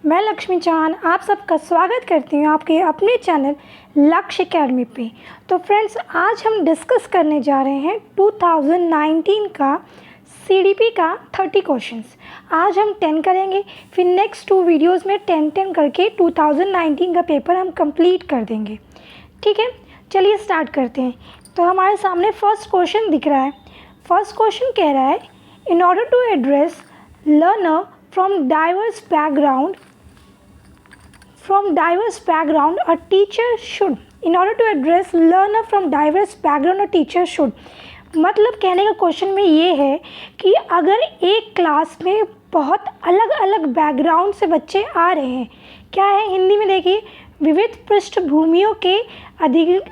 मैं लक्ष्मी चान आप सबका स्वागत करती हूँ आपके अपने चैनल लक्ष्य एकेडमी पे। तो फ्रेंड्स, आज हम डिस्कस करने जा रहे हैं 2019 का CDP का 30 क्वेश्चंस। आज हम 10 करेंगे, फिर नेक्स्ट 2 वीडियोस में 10 करके 2019 का पेपर हम कंप्लीट कर देंगे। ठीक है, चलिए स्टार्ट करते हैं। तो हमारे सामने फर्स्ट क्वेश्चन दिख रहा है। फर्स्ट क्वेश्चन कह रहा है, in order to address learner from diverse background, a teacher should, in order to address learner from diverse background, a teacher should, मतलब कहने का क्वेश्चन में ये है कि अगर एक क्लास में बहुत अलग अलग बैकग्राउंड से बच्चे आ रहे हैं, क्या है हिंदी में देखिए, विविध पृष्ठभूमियों के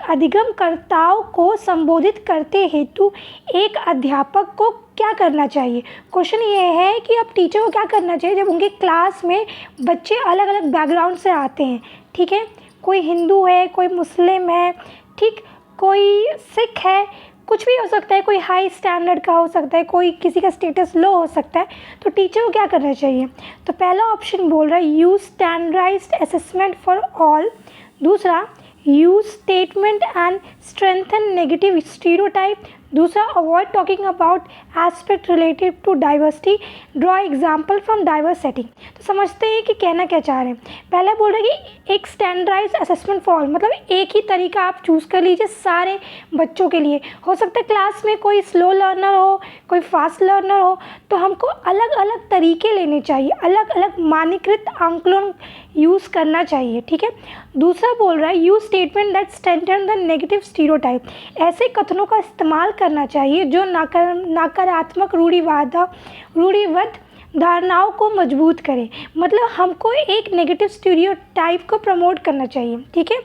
अधिगमकर्ताओं को संबोधित करते हेतु एक अध्यापक को क्या करना चाहिए। क्वेश्चन ये है कि अब टीचर को क्या करना चाहिए जब उनके क्लास में बच्चे अलग अलग बैकग्राउंड से आते हैं। ठीक है, कोई हिंदू है, कोई मुस्लिम है, ठीक, कोई सिख है, कुछ भी हो सकता है, कोई हाई स्टैंडर्ड का हो सकता है, कोई किसी का स्टेटस लो हो सकता है। तो टीचर को क्या करना चाहिए। तो पहला ऑप्शन बोल रहा है use standardised assessment for all. दूसरा, use statement and strengthen negative stereotype. दूसरा, avoid talking about aspect related to diversity, draw example from diverse setting. तो समझते हैं कि कहना क्या चाह रहे हैं। पहले बोल रहे हैं कि एक स्टैंडर्डाइज असेसमेंट फॉर ऑल, मतलब एक ही तरीका आप चूज़ कर लीजिए सारे बच्चों के लिए। हो सकता है क्लास में कोई स्लो लर्नर हो, कोई फास्ट लर्नर हो, तो हमको अलग अलग तरीके लेने चाहिए, अलग अलग मानकीकृत आंकलन यूज़ करना चाहिए। ठीक है। दूसरा बोल रहा है use statement that strengthen the negative stereotype, ऐसे कथनों का इस्तेमाल करना चाहिए जो नकारात्मक रूढ़िवाद धारणाओं को मजबूत करे। मतलब हमको एक नेगेटिव स्टीरियोटाइप को प्रमोट करना चाहिए। ठीक है,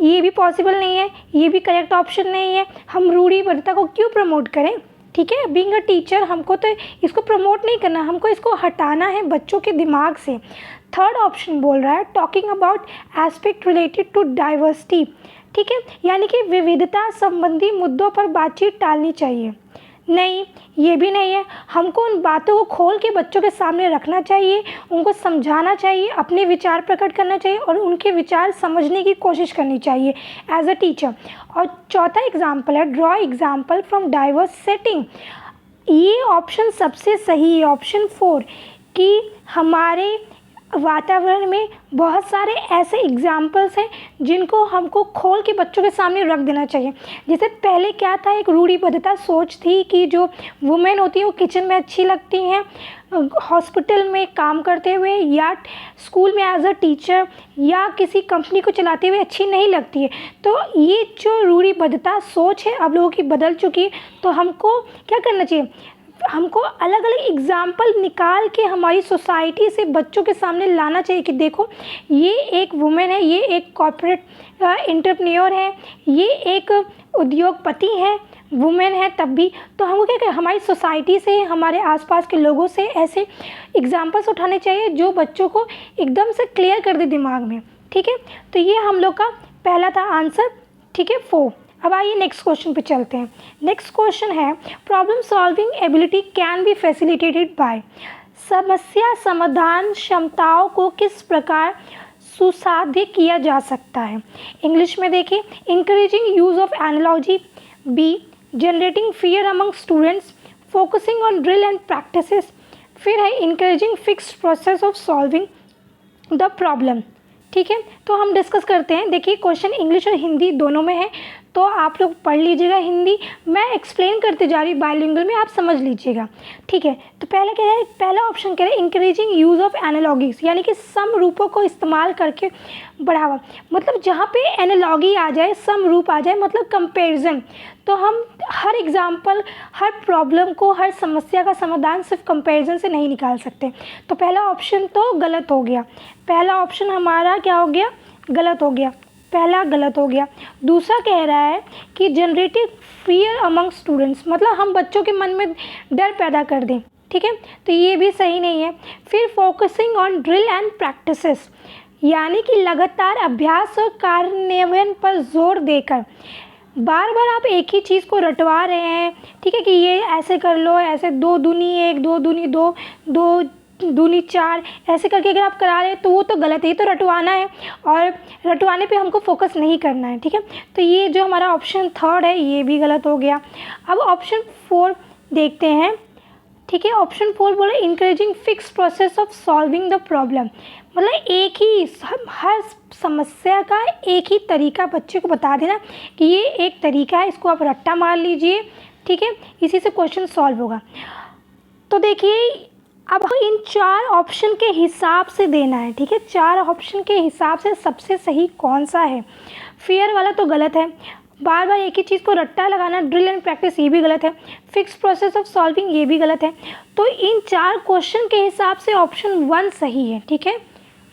ये भी पॉसिबल नहीं है, ये भी करेक्ट ऑप्शन नहीं है। हम रूढ़िवादिता को क्यों प्रमोट करें। ठीक है, बीइंग अ टीचर हमको तो इसको प्रमोट नहीं करना, हमको इसको हटाना है बच्चों के दिमाग से। थर्ड ऑप्शन बोल रहा है talking about aspect related to diversity. ठीक है, यानी कि विविधता संबंधी मुद्दों पर बातचीत टालनी चाहिए। नहीं, ये भी नहीं है। हमको उन बातों को खोल के बच्चों के सामने रखना चाहिए, उनको समझाना चाहिए, अपने विचार प्रकट करना चाहिए और उनके विचार समझने की कोशिश करनी चाहिए एज अ टीचर। और चौथा एग्जाम्पल है draw example from diverse setting. ये ऑप्शन सबसे सही है, ऑप्शन 4, कि हमारे वातावरण में बहुत सारे ऐसे एग्जाम्पल्स हैं जिनको हमको खोल के बच्चों के सामने रख देना चाहिए। जैसे पहले क्या था, एक रूढ़िबद्धता सोच थी कि जो वुमेन होती हैं वो किचन में अच्छी लगती हैं, हॉस्पिटल में काम करते हुए या स्कूल में एज अ टीचर या किसी कंपनी को चलाते हुए अच्छी नहीं लगती है। तो ये जो रूढ़िबद्धता सोच है अब लोगों की बदल चुकी है। तो हमको क्या करना चाहिए, हमको अलग अलग एग्जाम्पल निकाल के हमारी सोसाइटी से बच्चों के सामने लाना चाहिए कि देखो ये एक वुमेन है, ये एक कॉर्पोरेट एंटरप्रेन्योर है, ये एक उद्योगपति है, वुमेन है तब भी। तो हमको क्या करें, हमारी सोसाइटी से, हमारे आसपास के लोगों से ऐसे एग्जाम्पल्स उठाने चाहिए जो बच्चों को एकदम से क्लियर कर दे दिमाग में। ठीक है, तो ये हम लोग का पहला था आंसर। ठीक है, 4। अब आइए नेक्स्ट क्वेश्चन पे चलते हैं। नेक्स्ट क्वेश्चन है problem solving ability can be facilitated bye, समस्या समाधान क्षमताओं को किस प्रकार सुसाध्य किया जा सकता है। इंग्लिश में देखिए, encouraging use of analogy, be generating fear among students, focusing on drill and practices, फिर है encouraging fixed process of solving the problem. ठीक है, तो हम डिस्कस करते हैं। देखिए क्वेश्चन इंग्लिश और हिंदी दोनों में है, तो आप लोग पढ़ लीजिएगा हिंदी, मैं एक्सप्लेन करते जा रही हूँ बाइलिंगुअल में, आप समझ लीजिएगा। ठीक है, तो पहला कह रहा है, पहला ऑप्शन कह रहा है इंकरेजिंग यूज़ ऑफ एनालॉगीज, यानी कि सम रूपों को इस्तेमाल करके बढ़ावा। मतलब जहाँ पे एनालॉगी आ जाए, सम रूप आ जाए, मतलब कंपेरिजन। तो हम हर एग्जाम्पल, हर प्रॉब्लम को, हर समस्या का समाधान सिर्फ कंपेरिजन से नहीं निकाल सकते। तो पहला ऑप्शन तो गलत हो गया, पहला ऑप्शन हमारा क्या हो गया, गलत हो गया, पहला गलत हो गया। दूसरा कह रहा है कि जनरेटिव फियर अमंग स्टूडेंट्स, मतलब हम बच्चों के मन में डर पैदा कर दें। ठीक है, तो ये भी सही नहीं है। फिर focusing on drill and practices, यानी कि लगातार अभ्यास और कार्यान्वयन पर जोर देकर बार बार आप एक ही चीज़ को रटवा रहे हैं। ठीक है, कि ये ऐसे कर लो, ऐसे 2 दूनी 1, 2 दूनी 2, 2 दूनी 4 ऐसे करके अगर आप करा रहे हैं तो वो तो गलत है, ये तो रटवाना है और रटवाने पे हमको फोकस नहीं करना है, ठीक है। तो ये जो हमारा ऑप्शन 3 है ये भी गलत हो गया। अब ऑप्शन 4 देखते हैं, ठीक है। ऑप्शन 4 बोला encouraging fix process of solving the problem, मतलब एक ही हर समस्या का एक ही तरीका बच्चे को बता देना कि ये एक तरीका है, इसको आप रट्टा मार लीजिए, ठीक है, इसी से क्वेश्चन सॉल्व होगा। तो देखिए अब इन 4 ऑप्शन के हिसाब से देना है, ठीक है। 4 ऑप्शन के हिसाब से सबसे सही कौन सा है। फेयर वाला तो गलत है, बार बार एक ही चीज़ को रट्टा लगाना, ड्रिल एंड प्रैक्टिस, ये भी गलत है, फिक्स प्रोसेस ऑफ सॉल्विंग ये भी गलत है। तो इन 4 क्वेश्चन के हिसाब से ऑप्शन 1 सही है, ठीक है।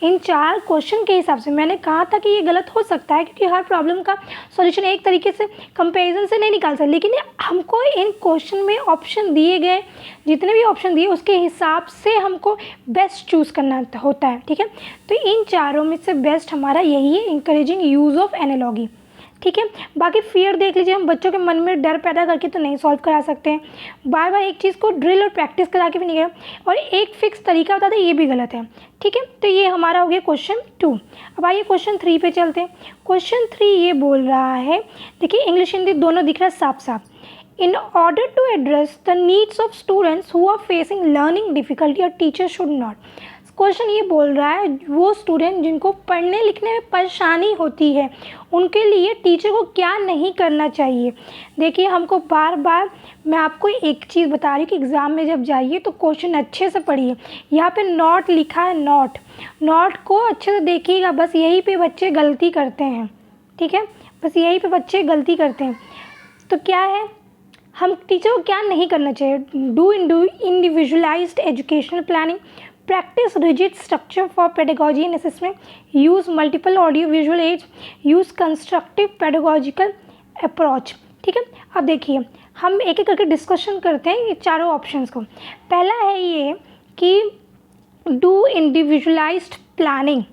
इन 4 क्वेश्चन के हिसाब से मैंने कहा था कि ये गलत हो सकता है क्योंकि हर प्रॉब्लम का सॉल्यूशन एक तरीके से कंपैरिजन से नहीं निकाल सकते, लेकिन हमको इन क्वेश्चन में ऑप्शन दिए गए, जितने भी ऑप्शन दिए उसके हिसाब से हमको बेस्ट चूज़ करना होता है, ठीक है। तो इन चारों में से बेस्ट हमारा यही है, इंकरेजिंग यूज़ ऑफ एनालॉजी, ठीक है। बाकी फियर देख लीजिए, हम बच्चों के मन में डर पैदा करके तो नहीं सॉल्व करा सकते हैं, बार बार एक चीज़ को ड्रिल और प्रैक्टिस करा के भी नहीं गए, और एक फिक्स तरीका बता दें ये भी गलत है, ठीक है। तो ये हमारा हो गया क्वेश्चन 2। अब आइए क्वेश्चन 3 पे चलते हैं। क्वेश्चन 3 ये बोल रहा है, देखिए इंग्लिश हिंदी दोनों दिख रहा है साफ साफ। In order to address the needs of students who are facing learning difficulty, a teacher should not। Question ये बोल रहा है वो स्टूडेंट जिनको पढ़ने लिखने में परेशानी होती है उनके लिए टीचर को क्या नहीं करना चाहिए। देखिए हमको बार बार मैं आपको एक चीज़ बता रही हूँ कि एग्ज़ाम में जब जाइए तो क्वेश्चन अच्छे से पढ़िए। यहाँ पे नॉट लिखा है, नॉट को अच्छे से देखिएगा, बस यहीं पे बच्चे गलती करते हैं, ठीक है, बस यहीं पे बच्चे गलती करते हैं। तो क्या है, हम टीचर को क्या नहीं करना चाहिए, do individualised educational planning, practice rigid structure for pedagogy and assessment, use multiple audio visual aids, use constructive pedagogical approach, ठीक है। अब देखिए हम एक एक करके डिस्कशन करते हैं ये चारों ऑप्शंस को। पहला है ये कि डू इंडिविजुअलाइज्ड प्लानिंग,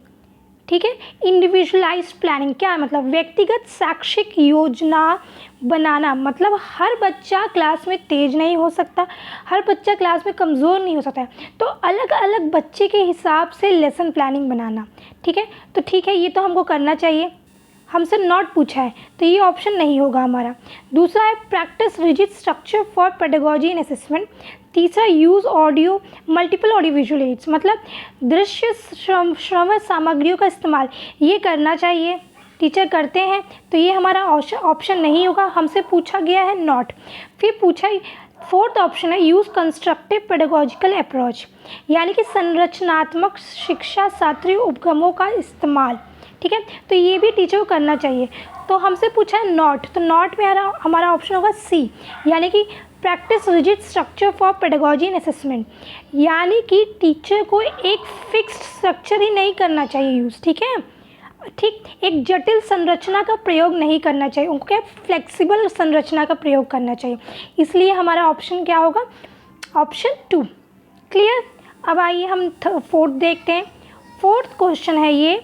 ठीक है। इंडिविजुअलाइज्ड प्लानिंग क्या है, मतलब व्यक्तिगत शैक्षिक योजना बनाना, मतलब हर बच्चा क्लास में तेज नहीं हो सकता, हर बच्चा क्लास में कमज़ोर नहीं हो सकता है, तो अलग अलग बच्चे के हिसाब से लेसन प्लानिंग बनाना, ठीक है। तो ठीक है, ये तो हमको करना चाहिए, हमसे नॉट पूछा है तो ये ऑप्शन नहीं होगा हमारा। दूसरा है practice rigid structure for pedagogy and assessment. तीसरा use audio multiple audio visual aids, मतलब दृश्य श्रव्य सामग्रियों का इस्तेमाल, ये करना चाहिए, टीचर करते हैं, तो ये हमारा ऑप्शन नहीं होगा, हमसे पूछा गया है नॉट। फिर पूछा फोर्थ ऑप्शन है यूज़ कंस्ट्रक्टिव पेडागोजिकल अप्रोच, यानी कि संरचनात्मक शिक्षा शास्त्रीय उपगमों का इस्तेमाल, ठीक है, तो ये भी टीचर को करना चाहिए। तो हमसे पूछा है नॉट, तो नॉट में हमारा ऑप्शन होगा सी, यानी कि practice rigid structure for pedagogy and assessment, यानी कि टीचर को एक फिक्स्ड स्ट्रक्चर ही नहीं करना चाहिए यूज़, ठीक है, ठीक, एक जटिल संरचना का प्रयोग नहीं करना चाहिए, उनको क्या फ्लेक्सिबल संरचना का प्रयोग करना चाहिए, इसलिए हमारा ऑप्शन क्या होगा, ऑप्शन 2। क्लियर। अब आइए हम फोर्थ देखते हैं। फोर्थ क्वेश्चन है ये,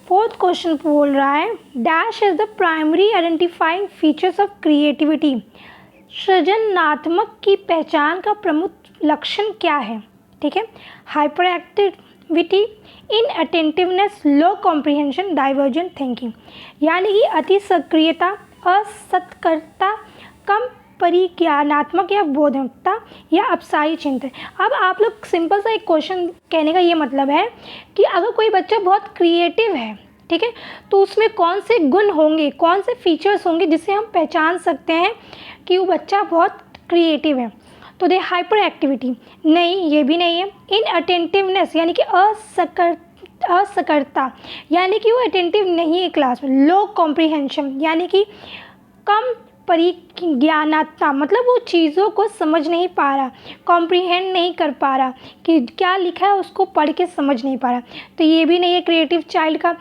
फोर्थ क्वेश्चन बोल रहा है dash is the primary identifying features of creativity, सृजनात्मक की पहचान का प्रमुख लक्षण क्या है, ठीक है। हाइपर एक्टिविटी, इनअटेंटिवनेस, लो कॉम्प्रिहेंशन, डाइवर्जेंट थिंकिंग, यानी कि अति सक्रियता, असतर्कता, कम परिज्ञानात्मक या बोधकता या अपसारी चिंतन। अब आप लोग सिंपल सा एक क्वेश्चन कहने का ये मतलब है कि अगर कोई बच्चा बहुत क्रिएटिव है, ठीक है, तो उसमें कौन से गुण होंगे, कौन से फीचर्स होंगे जिससे हम पहचान सकते हैं कि वो बच्चा बहुत क्रिएटिव है। तो दे हाइपर एक्टिविटी नहीं, ये भी नहीं है। इनअटेंटिवनेस यानी कि असक्रियता, यानी कि वो अटेंटिव नहीं है क्लास में। लो कॉम्प्रिहेंशन यानी कि कम परिज्ञानता, मतलब वो चीज़ों को समझ नहीं पा रहा, कॉम्प्रिहेंड नहीं कर पा रहा कि क्या लिखा है उसको पढ़ के समझ नहीं पा रहा, तो ये भी नहीं है क्रिएटिव चाइल्ड का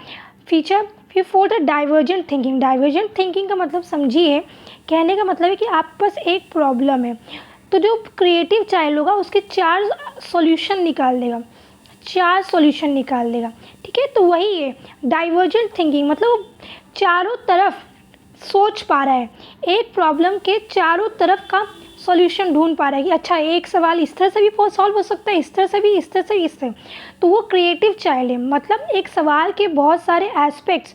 फीचर। फिर फोर्थ है डाइवर्जेंट थिंकिंग। डाइवर्जेंट थिंकिंग का मतलब समझिए, कहने का मतलब है कि आपके पास एक प्रॉब्लम है तो जो क्रिएटिव चाइल्ड होगा उसके 4 सॉल्यूशन निकाल देगा, 4 सॉल्यूशन निकाल देगा, ठीक है। तो वही है डाइवर्जेंट थिंकिंग, मतलब वो चारों तरफ सोच पा रहा है, एक प्रॉब्लम के चारों तरफ का सॉल्यूशन ढूंढ पा रहा है कि अच्छा एक सवाल इस तरह से भी सॉल्व हो सकता है, इस तरह से भी, इस तरह से, इस तरह। तो वो क्रिएटिव चाइल्ड है, मतलब एक सवाल के बहुत सारे एस्पेक्ट्स,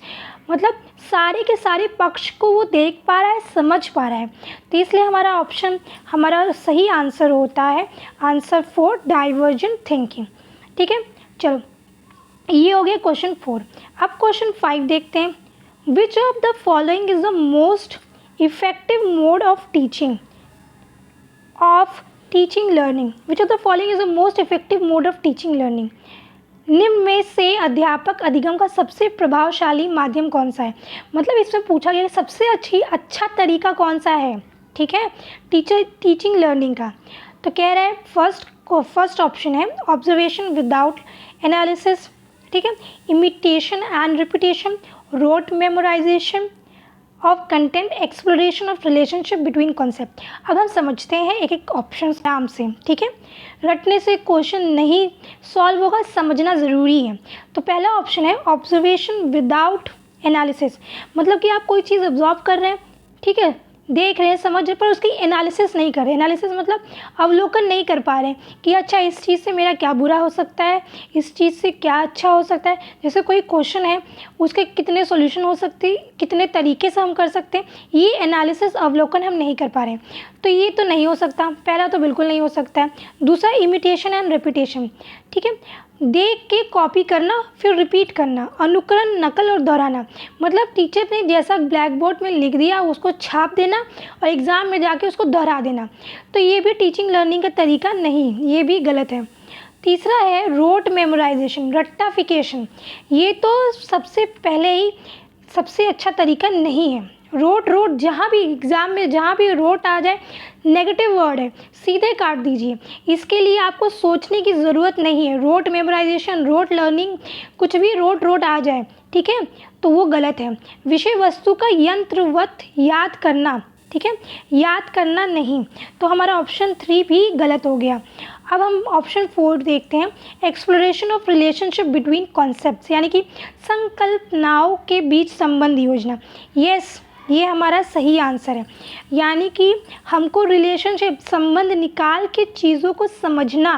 मतलब सारे के सारे पक्ष को वो देख पा रहा है, समझ पा रहा है। तो इसलिए हमारा ऑप्शन, हमारा सही आंसर होता है आंसर 4, डाइवर्जेंट थिंकिंग। ठीक है, चलो ये हो गया क्वेश्चन 4। अब क्वेश्चन 5 देखते हैं। Which of the following is the most effective mode of teaching learning? Which of the following is the most effective mode of teaching learning? निम्न में से अध्यापक अधिगम का सबसे प्रभावशाली माध्यम कौन सा है? मतलब इसमें पूछा गया सबसे अच्छा तरीका कौन सा है, ठीक है, टीचिंग लर्निंग का। तो कह रहा है फर्स्ट ऑप्शन है ऑब्जर्वेशन विदाउट एनालिसिस, ठीक है, imitation and repetition, rote memorisation of content, exploration of relationship between concept. अब हम समझते हैं एक एक ऑप्शन नाम से, ठीक है, रटने से क्वेश्चन नहीं सॉल्व होगा, समझना ज़रूरी है। तो पहला ऑप्शन है ऑब्जर्वेशन विदाउट एनालिसिस, मतलब कि आप कोई चीज़ ऑब्जर्व कर रहे हैं, ठीक है, देख रहे हैं, समझ रहे, पर उसकी एनालिसिस नहीं कर रहे। एनालिसिस मतलब अवलोकन नहीं कर पा रहे कि अच्छा इस चीज़ से मेरा क्या बुरा हो सकता है, इस चीज़ से क्या अच्छा हो सकता है। जैसे कोई क्वेश्चन है, उसके कितने सॉल्यूशन हो सकते हैं, कितने तरीके से हम कर सकते हैं, ये एनालिसिस अवलोकन हम नहीं कर पा रहे हैं। तो ये तो नहीं हो सकता, पहला तो बिल्कुल नहीं हो सकता है। दूसरा इमिटेशन एंड रिपीटेशन, ठीक है, देख के कॉपी करना फिर रिपीट करना, अनुकरण, नकल और दोहराना, मतलब टीचर ने जैसा ब्लैक बोर्ड में लिख दिया उसको छाप देना और एग्ज़ाम में जाके उसको दोहरा देना। तो ये भी टीचिंग लर्निंग का तरीका नहीं, ये भी गलत है। तीसरा है रोट मेमोराइजेशन, रट्टाफिकेशन, ये तो सबसे पहले ही सबसे अच्छा तरीका नहीं है। रोट जहाँ भी एग्ज़ाम में जहाँ भी रोट आ जाए, नेगेटिव वर्ड है, सीधे काट दीजिए। इसके लिए आपको सोचने की ज़रूरत नहीं है। रोट मेमोराइजेशन, रोट लर्निंग, कुछ भी रोट आ जाए, ठीक है, तो वो गलत है। विषय वस्तु का यंत्रवत याद करना, ठीक है, याद करना नहीं। तो हमारा ऑप्शन 3 भी गलत हो गया। अब हम ऑप्शन 4 देखते हैं, exploration of relationship between concepts, यानी कि संकल्पनाओं के बीच संबंध योजना। यस, ये हमारा सही आंसर है, यानी कि हमको रिलेशनशिप, संबंध निकाल के चीज़ों को समझना,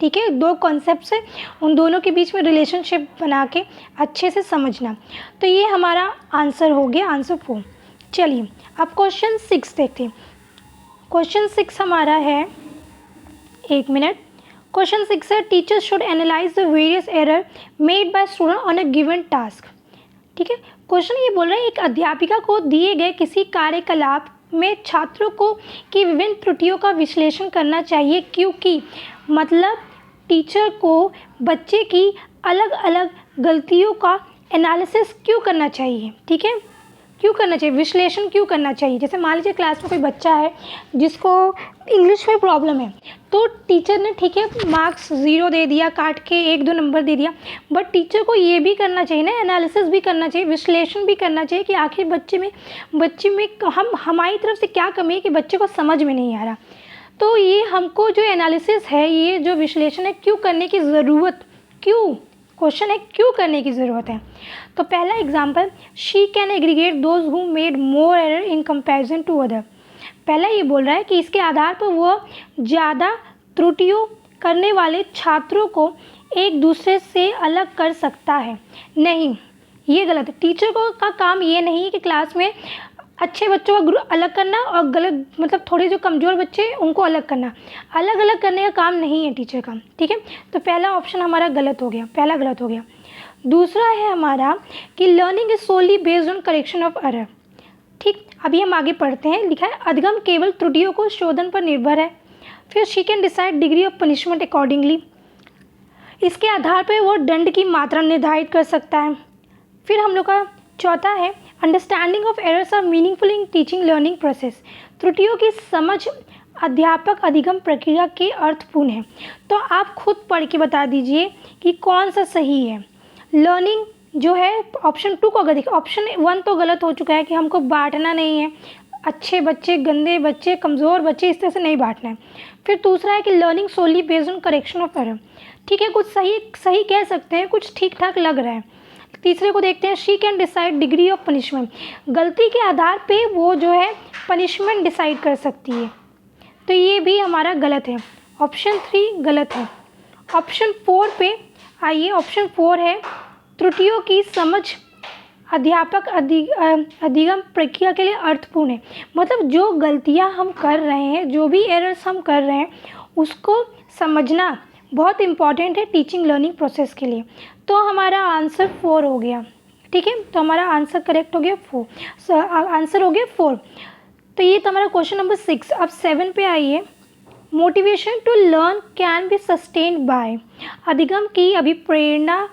ठीक है, दो कॉन्सेप्ट्स है, उन दोनों के बीच में रिलेशनशिप बना के अच्छे से समझना। तो ये हमारा आंसर हो गया, आंसर 4। चलिए अब क्वेश्चन 6 देखते हैं। क्वेश्चन 6 हमारा है, एक मिनट, क्वेश्चन 6 है teachers should analyse the various error made by student on a given task. ठीक है, क्वेश्चन ये बोल रहा है एक अध्यापिका को दिए गए किसी कार्यकलाप में छात्रों को की विभिन्न त्रुटियों का विश्लेषण करना चाहिए, क्योंकि मतलब टीचर को बच्चे की अलग अलग गलतियों का एनालिसिस क्यों करना चाहिए, ठीक है, क्यों करना चाहिए, विश्लेषण क्यों करना चाहिए। जैसे मान लीजिए क्लास में कोई बच्चा है जिसको इंग्लिश में प्रॉब्लम है, तो टीचर ने ठीक है मार्क्स 0 दे दिया, काट के 1-2 नंबर दे दिया, बट टीचर को ये भी करना चाहिए ना, एनालिसिस भी करना चाहिए, विश्लेषण भी करना चाहिए कि आखिर बच्चे में हमारी तरफ से क्या कमी है कि बच्चे को समझ में नहीं आ रहा। तो ये हमको जो एनालिसिस है, ये जो विश्लेषण है, क्यों करने की ज़रूरत, क्यों, क्वेश्चन है क्यों करने की ज़रूरत है। तो पहला example, she can aggregate those who made more error in comparison to other. पहला ये बोल रहा है कि इसके आधार पर वह ज़्यादा त्रुटियों करने वाले छात्रों को एक दूसरे से अलग कर सकता है। नहीं, ये गलत है। टीचर को का काम ये नहीं है कि क्लास में अच्छे बच्चों का ग्रुप अलग करना और गलत मतलब थोड़े जो कमज़ोर बच्चे उनको अलग करना, अलग अलग करने का काम नहीं है टीचर का, ठीक है। तो पहला ऑप्शन हमारा गलत हो गया, पहला गलत हो गया। दूसरा है हमारा कि learning is solely based on correction of error. ठीक, अभी हम आगे पढ़ते हैं। लिखा है अधिगम केवल त्रुटियों को शोधन पर निर्भर है। फिर she can decide degree of punishment accordingly, इसके आधार पर वो दंड की मात्रा निर्धारित कर सकता है। फिर हम लोग का चौथा है understanding of errors are meaningful in teaching learning process. त्रुटियों की समझ अध्यापक अधिगम प्रक्रिया के अर्थपूर्ण है। तो आप खुद पढ़ के बता दीजिए कि कौन सा सही है। लर्निंग जो है ऑप्शन 2 को अगर देखिए, ऑप्शन 1 तो गलत हो चुका है कि हमको बांटना नहीं है, अच्छे बच्चे, गंदे बच्चे, कमज़ोर बच्चे, इस तरह से नहीं बांटना है। फिर दूसरा है कि learning solely based on correction of error. ठीक है, कुछ सही कह सकते हैं, कुछ ठीक ठाक लग रहा है। तीसरे को देखते हैं, she can decide degree of punishment. गलती के आधार पे वो जो है पनिशमेंट डिसाइड कर सकती है। तो ये भी हमारा गलत है, ऑप्शन 3 गलत है। ऑप्शन 4 पे आइए, ऑप्शन 4 है त्रुटियों की समझ अध्यापक अधिगम प्रक्रिया के लिए अर्थपूर्ण है। मतलब जो गलतियां हम कर रहे हैं, जो भी एरर्स हम कर रहे हैं, उसको समझना बहुत इम्पॉर्टेंट है टीचिंग लर्निंग प्रोसेस के लिए। तो हमारा आंसर 4 हो गया, ठीक है। तो हमारा आंसर करेक्ट हो गया 4, आंसर हो गया 4। तो ये तो हमारा क्वेश्चन नंबर 6। अब 7 पे आइए, motivation to learn can be sustained by, अधिगम की अभिप्रेरणा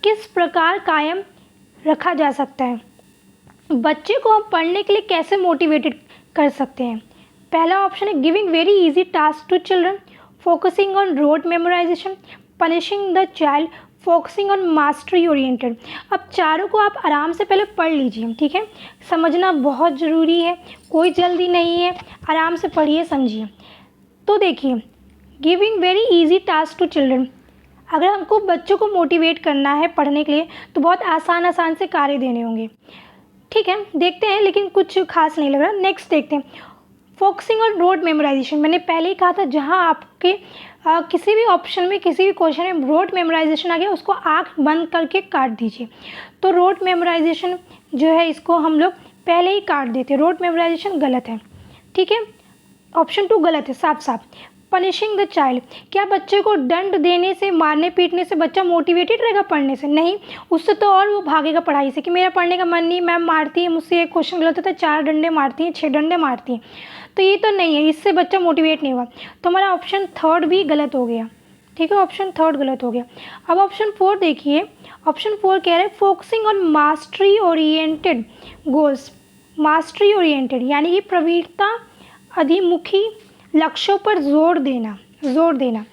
किस प्रकार कायम रखा जा सकता है। बच्चे को हम पढ़ने के लिए कैसे मोटिवेटेड कर सकते हैं। पहला ऑप्शन है giving very easy task to children, focusing on rote memorisation, punishing the child, focusing on mastery oriented. अब चारों को आप आराम से पहले पढ़ लीजिए, ठीक है। समझना बहुत ज़रूरी है, कोई जल्दी नहीं है, आराम से पढ़िए समझिए। तो देखिए, giving very easy task to children, अगर हमको बच्चों को मोटिवेट करना है पढ़ने के लिए तो बहुत आसान से कार्य देने होंगे, ठीक है। देखते हैं, लेकिन कुछ खास नहीं लग रहा। नेक्स्ट देखते हैं, फोकसिंग ऑन रोड मेमोराइजेशन। मैंने पहले ही कहा था, जहां आपके किसी भी ऑप्शन में, किसी भी क्वेश्चन में रोड मेमोराइजेशन आ गया, उसको आँख बंद करके काट दीजिए। तो रोड मेमोराइजेशन जो है, इसको हम लोग पहले ही काट देते हैं, रोड मेमोराइजेशन गलत है, ठीक है। ऑप्शन 2 गलत है साफ साफ। पनिशिंग द चाइल्ड, क्या बच्चे को दंड देने से, मारने पीटने से बच्चा मोटिवेटेड रहेगा पढ़ने से? नहीं, उससे तो और वो भागेगा पढ़ाई से कि मेरा पढ़ने का मन नहीं, मैम मारती है, मुझसे एक क्वेश्चन गलत होता है 4 डंडे मारती हैं, 6 डंडे मारती हैं। तो ये तो नहीं है, इससे बच्चा मोटिवेट नहीं हुआ। तो हमारा ऑप्शन 3 भी गलत हो गया, ठीक है। ऑप्शन 3 गलत हो गया। अब ऑप्शन 4 देखिए, ऑप्शन 4 कह रहे हैं focusing on mastery oriented goals. Mastery oriented यानी कि प्रवीणता अधिमुखी लक्ष्यों पर जोर देना।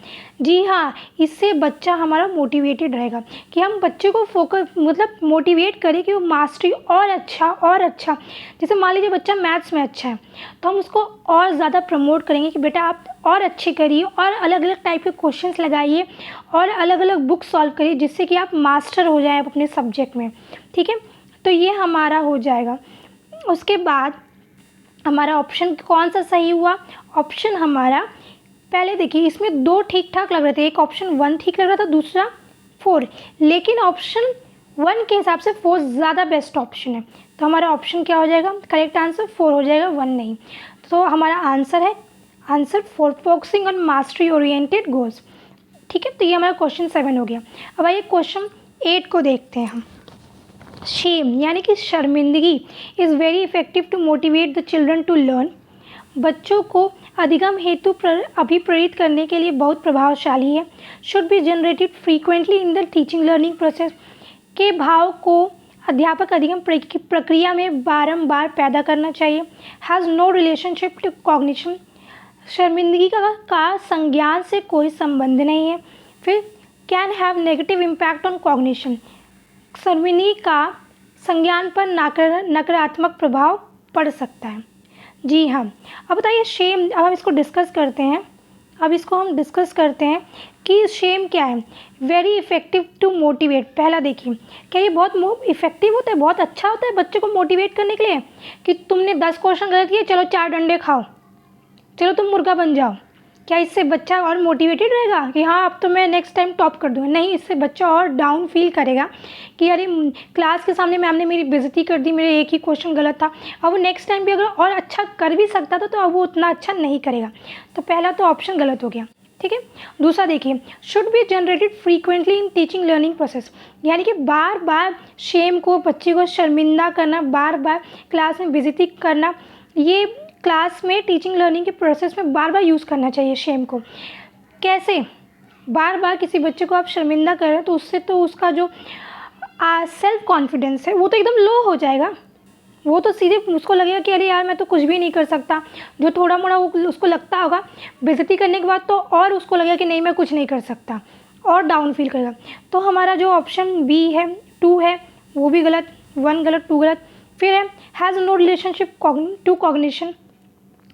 जी हाँ, इससे बच्चा हमारा मोटिवेटेड रहेगा कि हम बच्चे को फोकस, मतलब मोटिवेट करें कि वो मास्टरी और अच्छा। जैसे मान लीजिए बच्चा मैथ्स में अच्छा है, तो हम उसको और ज़्यादा प्रमोट करेंगे कि बेटा आप और अच्छे करिए, और अलग अलग टाइप के क्वेश्चंस लगाइए, और अलग अलग बुक सॉल्व करिए, जिससे कि आप मास्टर हो जाएं अपने सब्जेक्ट में, ठीक है। तो ये हमारा हो जाएगा। उसके बाद हमारा ऑप्शन कौन सा सही हुआ? ऑप्शन हमारा, पहले देखिए इसमें 2 ठीक ठाक लग रहे थे, एक ऑप्शन 1 ठीक लग रहा था, दूसरा 4, लेकिन ऑप्शन 1 के हिसाब से 4 ज़्यादा बेस्ट ऑप्शन है। तो हमारा ऑप्शन क्या हो जाएगा? करेक्ट आंसर 4 हो जाएगा, 1 नहीं। तो हमारा आंसर है answer 4, focusing on mastery oriented goals, ठीक है। तो ये हमारा क्वेश्चन 7 हो गया। अब आइए क्वेश्चन 8 को देखते हैं हम। शेम यानी कि शर्मिंदगी is very effective to motivate the children to learn. बच्चों को अधिगम हेतु अभिप्रेरित करने के लिए बहुत प्रभावशाली है। Should be generated frequently in the teaching learning process. के भाव को अध्यापक अधिगम प्रक्रिया में बारंबार पैदा करना चाहिए। Has no relationship to cognition. शर्मिंदगी का संज्ञान से कोई संबंध नहीं है। फिर can have negative impact on cognition. शर्मिंदगी का संज्ञान पर नकारात्मक प्रभाव पड़ सकता है। जी हाँ। अब बताइए शेम, अब हम इसको डिस्कस करते हैं कि शेम क्या है। Very effective to motivate. पहला देखिए, क्या ये बहुत इफ़ेक्टिव होता है, बहुत अच्छा होता है बच्चे को मोटिवेट करने के लिए कि तुमने 10 क्वेश्चन गलत किए, चलो 4 डंडे खाओ, चलो तुम मुर्गा बन जाओ। क्या इससे बच्चा और मोटिवेटेड रहेगा कि हाँ अब तो मैं नेक्स्ट टाइम टॉप कर दूँगा? नहीं, इससे बच्चा और डाउन फील करेगा कि अरे क्लास के सामने मैम ने मेरी बेइज्जती कर दी, मेरे एक ही क्वेश्चन गलत था। अब वो नेक्स्ट टाइम भी अगर और अच्छा कर भी सकता था तो अब वो उतना अच्छा नहीं करेगा। तो पहला तो ऑप्शन गलत हो गया, ठीक है। दूसरा देखिए, should be generated frequently in teaching learning process, यानी कि बार बार शेम को, बच्चे को शर्मिंदा करना, बार बार क्लास में बेइज्जती करना, ये क्लास में टीचिंग लर्निंग के प्रोसेस में बार बार यूज़ करना चाहिए शेम को। कैसे? बार बार किसी बच्चे को आप शर्मिंदा कर रहे हैं तो उससे तो उसका जो सेल्फ कॉन्फिडेंस है वो तो एकदम लो हो जाएगा। वो तो सीधे उसको लगेगा कि अरे यार मैं तो कुछ भी नहीं कर सकता। जो थोड़ा मोड़ा उसको लगता होगा बेइज्जती करने के बाद, तो और उसको लगेगा कि नहीं मैं कुछ नहीं कर सकता, और डाउन फील करेगा। तो हमारा जो ऑप्शन बी है, 2 है, वो भी गलत, 1 गलत, 2 गलत। फिर है has no relationship to cognition.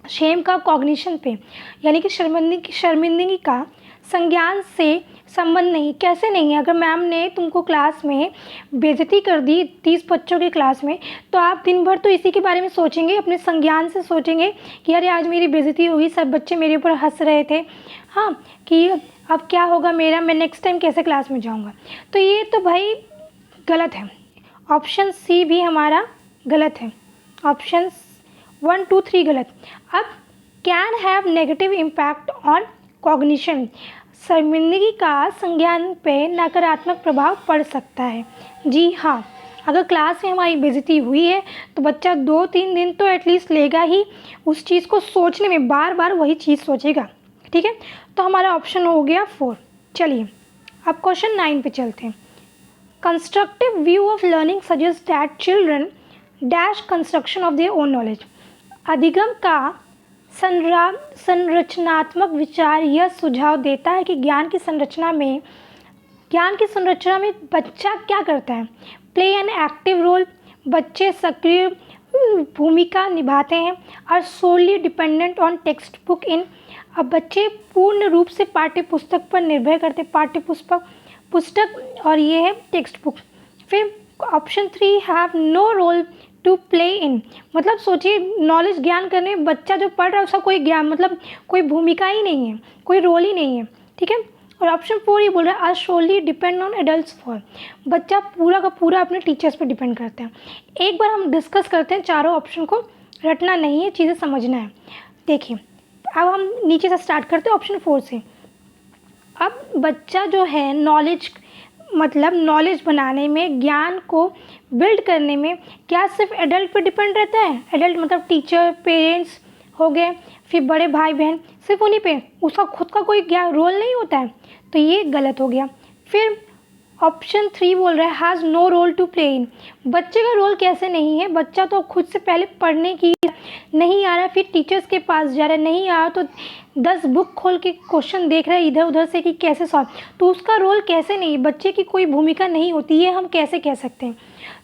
Shame का कॉग्निशन पे, यानी कि शर्मिंदगी का संज्ञान से संबंध नहीं। कैसे नहीं है? अगर मैम ने तुमको क्लास में बेइज्जती कर दी 30 बच्चों की क्लास में, तो आप दिन भर तो इसी के बारे में सोचेंगे, अपने संज्ञान से सोचेंगे कि अरे आज मेरी बेइज्जती हुई, सब बच्चे मेरे ऊपर हंस रहे थे, हाँ, कि अब क्या होगा मेरा, मैं नेक्स्ट टाइम कैसे क्लास में जाऊँगा। तो ये तो भाई गलत है। ऑप्शन सी भी हमारा गलत है। ऑप्शन 1 2 3 गलत। अब can have negative impact on cognition, शर्मिंदगी का संज्ञान पे नकारात्मक प्रभाव पड़ सकता है। जी हाँ, अगर क्लास में हमारी बेइज्जती हुई है तो बच्चा 2-3 दिन तो एटलीस्ट लेगा ही उस चीज़ को सोचने में, बार बार वही चीज़ सोचेगा। ठीक है, तो हमारा ऑप्शन हो गया 4। चलिए अब क्वेश्चन 9 पे चलते हैं। Constructive view of learning suggest that children dash construction of their own knowledge. अधिगम का संरचनात्मक विचार यह सुझाव देता है कि ज्ञान की संरचना में बच्चा क्या करता है? प्ले एन एक्टिव रोल, बच्चे सक्रिय भूमिका निभाते हैं। और solely dependent on text book in, अब बच्चे पूर्ण रूप से पाठ्य पुस्तक पर निर्भर करते, पाठ्य पुस्तक और ये है टेक्स्ट बुक। फिर option 3 have no role to play in, मतलब सोचिए नॉलेज ज्ञान करने में बच्चा जो पढ़ रहा है उसका कोई ज्ञान मतलब कोई भूमिका ही नहीं है, कोई रोल ही नहीं है। ठीक है, और ऑप्शन 4 ये बोल रहा है are solely depend on adults for, बच्चा पूरा का पूरा अपने टीचर्स पर डिपेंड करता है। एक बार हम डिस्कस करते हैं, चारों ऑप्शन को रटना नहीं है, चीज़ें समझना है। देखिए अब हम नीचे से स्टार्ट करते हैं ऑप्शन 4 से। अब बच्चा जो है नॉलेज बनाने में, ज्ञान को बिल्ड करने में क्या सिर्फ एडल्ट पे डिपेंड रहता है? एडल्ट मतलब टीचर, पेरेंट्स हो गए, फिर बड़े भाई बहन, सिर्फ उन्हीं पे, उसका खुद का कोई ज्ञान रोल नहीं होता है, तो ये गलत हो गया। फिर ऑप्शन 3 बोल रहा है has no role to play in, बच्चे का रोल कैसे नहीं है? बच्चा तो खुद से पहले पढ़ने की नहीं आ रहा, फिर टीचर्स के पास जा रहा है, नहीं आ रहा तो 10 बुक खोल के क्वेश्चन देख रहा है इधर उधर से कि कैसे सॉल्व, तो उसका रोल कैसे नहीं? बच्चे की कोई भूमिका नहीं होती, ये हम कैसे कह सकते हैं?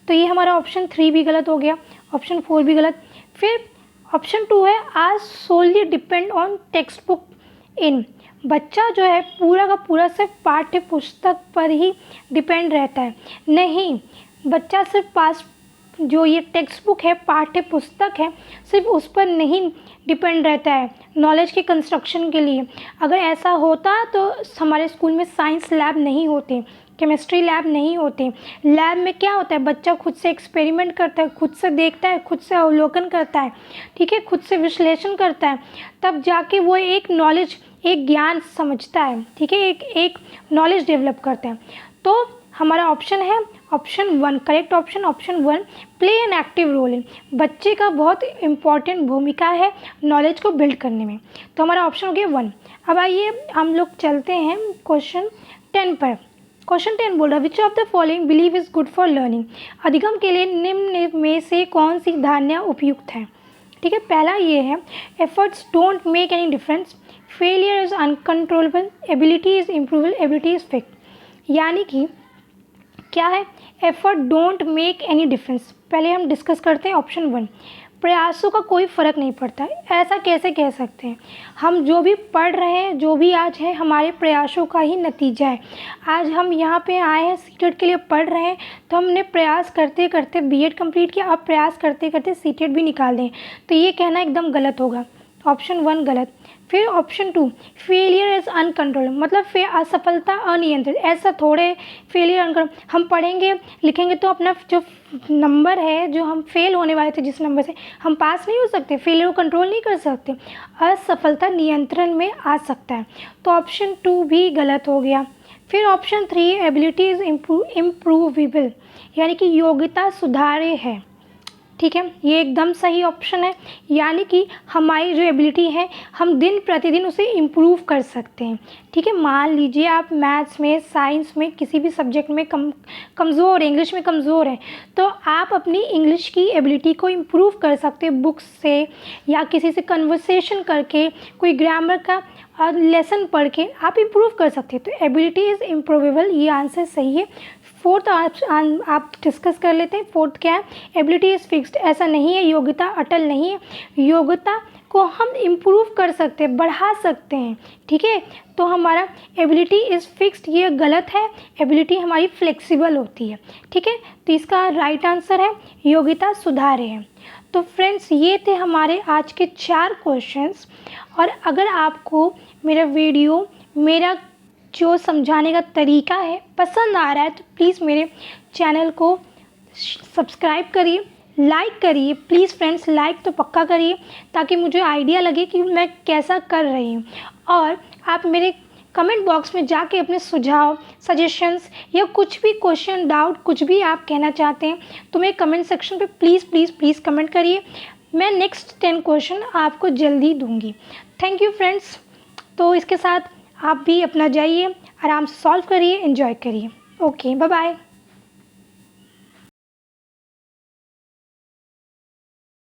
तो ये हमारा ऑप्शन 3 भी गलत हो गया, ऑप्शन 4 भी गलत। फिर ऑप्शन 2 है आज solely depend on text book in, बच्चा जो है पूरा का पूरा सिर्फ पाठ्य पुस्तक पर ही डिपेंड रहता है। नहीं, बच्चा सिर्फ जो ये टेक्स्ट बुक है, पाठ्य पुस्तक है, सिर्फ उस पर नहीं डिपेंड रहता है नॉलेज के कंस्ट्रक्शन के लिए। अगर ऐसा होता तो हमारे स्कूल में साइंस लैब नहीं होते, केमिस्ट्री लैब नहीं होते। लैब में क्या होता है? बच्चा खुद से एक्सपेरिमेंट करता है, खुद से देखता है, खुद से अवलोकन करता है, ठीक है, खुद से विश्लेषण करता है, तब जाके वो एक नॉलेज, एक ज्ञान समझता है, ठीक है, एक नॉलेज डेवलप करता है। तो हमारा ऑप्शन है option 1, correct option option 1, play an active role in, बच्चे का बहुत इंपॉर्टेंट भूमिका है नॉलेज को बिल्ड करने में। तो हमारा ऑप्शन हो गया 1। अब आइए हम लोग चलते हैं क्वेश्चन 10 पर। क्वेश्चन 10 बोल रहा है which of the following believe is good for learning, अधिगम के लिए निम्न में से कौन सी धारणा उपयुक्त है? ठीक है, पहला ये है efforts don't make any difference, failure is uncontrollable, ability is improvable, ability is fixed. यानी कि क्या है? Effort don't make any difference. पहले हम डिस्कस करते हैं ऑप्शन 1, प्रयासों का कोई फ़र्क नहीं पड़ता। ऐसा कैसे कह सकते हैं? हम जो भी पढ़ रहे हैं, जो भी आज है, हमारे प्रयासों का ही नतीजा है। आज हम यहाँ पे आए हैं, सीटेट के लिए पढ़ रहे हैं, तो हमने प्रयास करते करते बीएड कंप्लीट किया, अब प्रयास करते करते सीटेट भी निकाल दें, तो ये कहना एकदम गलत होगा। ऑप्शन 1 गलत। फिर ऑप्शन 2, फेलियर इज़ अनकंट्रोल, मतलब असफलता अनियंत्रित। ऐसा थोड़े फेलियर अनकंट्रोल, हम पढ़ेंगे लिखेंगे तो अपना जो नंबर है, जो हम फेल होने वाले थे जिस नंबर से, हम पास नहीं हो सकते, फेलियर को कंट्रोल नहीं कर सकते, असफलता नियंत्रण में आ सकता है। तो ऑप्शन 2 भी गलत हो गया। फिर ऑप्शन 3, एबिलिटी इज़ इम्प्रूवेबल, यानी कि योग्यता सुधारे है। ठीक है, ये एकदम सही ऑप्शन है, यानी कि हमारी जो एबिलिटी है हम दिन प्रतिदिन उसे इम्प्रूव कर सकते हैं। ठीक है, मान लीजिए आप मैथ्स में, साइंस में, किसी भी सब्जेक्ट में कमज़ोर है, इंग्लिश में कमज़ोर है, तो आप अपनी इंग्लिश की एबिलिटी को इम्प्रूव कर सकते हैं बुक्स से, या किसी से कन्वर्सेशन करके, कोई ग्रामर का लेसन पढ़ के आप इम्प्रूव कर सकते हैं। तो एबिलिटी इज़ इम्प्रूवेबल, ये आंसर सही है। 4th आप डिस्कस कर लेते हैं। 4th क्या है? एबिलिटी इज़ फिक्स्ड, ऐसा नहीं है, योग्यता अटल नहीं है, योग्यता को हम इम्प्रूव कर सकते हैं, बढ़ा सकते हैं। ठीक है, तो हमारा एबिलिटी इज़ फिक्स्ड ये गलत है, एबिलिटी हमारी फ्लेक्सिबल होती है। ठीक है, तो इसका राइट आंसर है योग्यता सुधारे है। तो फ्रेंड्स, ये थे हमारे आज के 4 क्वेश्चंस। और अगर आपको मेरा वीडियो, मेरा जो समझाने का तरीका है पसंद आ रहा है, तो प्लीज़ मेरे चैनल को सब्सक्राइब करिए, लाइक करिए। प्लीज़ फ्रेंड्स, लाइक तो पक्का करिए ताकि मुझे आइडिया लगे कि मैं कैसा कर रही हूँ। और आप मेरे कमेंट बॉक्स में जाके अपने सुझाव, सजेशंस या कुछ भी क्वेश्चन, डाउट, कुछ भी आप कहना चाहते हैं तो मेरे कमेंट सेक्शन पे प्लीज़ प्लीज़ प्लीज़ कमेंट करिए। मैं नेक्स्ट 10 क्वेश्चन आपको जल्दी दूँगी। Thank you friends. तो इसके साथ आप भी अपना जाइए, आराम से सॉल्व करिए, एंजॉय करिए। Okay, bye bye.